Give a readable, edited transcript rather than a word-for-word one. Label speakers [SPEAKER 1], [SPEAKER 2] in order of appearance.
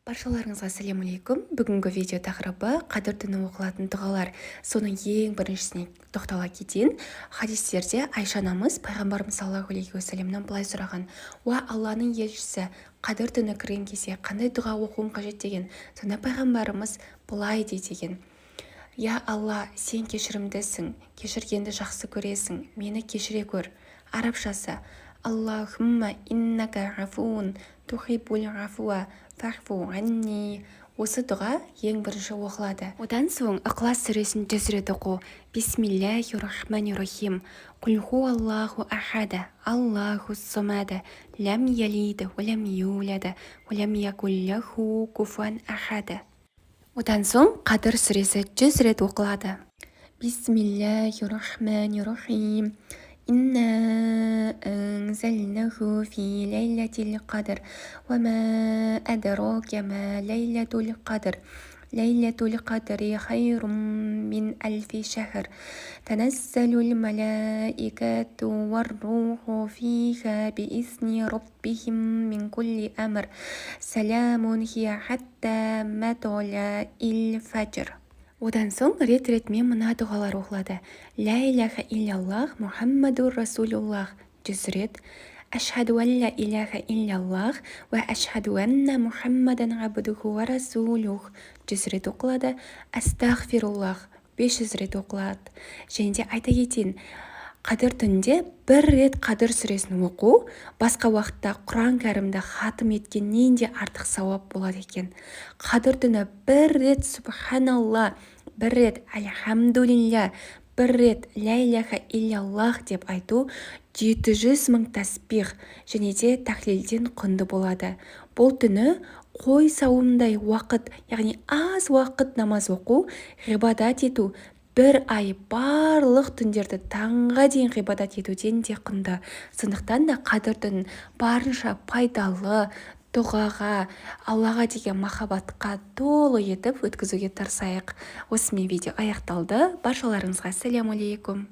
[SPEAKER 1] Баршаларыңызға сәлем алейкум. Бүгінгі видео тақырыбы қадір түні оқылатын дұғалар. Соның ең біріншісіне тоқтала кетейін. Хадистерде Айша анамыз пайғамбарымыз саллаллаху алейхи уассаламнан былай сұраған: "Уа Алланың елшісі, қадір түні кірген кезде қандай дұға оқуым қажет?" деген. Сонда пайғамбарымыз былай деген: "Я Алла, сен кешірімдісің, кешіргенді жақсы көресің, мені кешіре көр." Арабшасы: Аллахумма иннака ғафуун тухиббул ғафуа фаъфу анни. Осы дұға ең бірінші оқылады. Одан соң Ықылас сүресін 100 рет оқу. Бисмиллахир-рахманир-рахим. Құл хуаллаху ахада, Аллаху самада, лам ялида, валам юлада, валам якул лаху куфуан ахада. Одан соң Қадыр сүресі 100 рет оқылады. Бисмиллахир-рахманир-рахим. Инна анзалнаху фи лейлатил қадр, ва ма адрака ма лейлатул қадр. Лейлатул қадри хайрум мин альфи шахр. Таназзалул малаикату варруху фиха биизни раббихим мин кулли амр. Саламун хия хатта матла'ил фаджр. Одан соң рет-ретмен мына дұғалар оқылады. Ла иляха илляллах Мухаммадур Расулуллах 100 рет. Ашхаду ан ла иляха илляллах ва ашхаду анна Мухаммадан абдуху ва расулух 100 рет оқылады. Астағфируллах 500 рет оқылады. Және де айта кетейін, Қадір түнде бір рет Қадір сүресін оқу басқа уақытта Құран кәрімді хатым еткеннен де артық сауап болады екен. Қадір түні бір рет Субханалла, бір рет Альхамдулилля, бір рет Ла иляха илляллах деп айту 700 000 тәсбих және де тахлилден құнды болады. Бұл түні қой сауымдай уақыт, яғни аз уақыт намаз оқу, ғибадат ету, бір ай барлық түндерді таңға дейін ғибадат етуден де құнды. Сондықтан да Қадір түнін барынша пайдалы дұғаға, Аллаға деген махаббатқа толы етіп өткізуге тырысайық. Осымен видео аяқталды. Баршаларыңызға сәлем алейкум.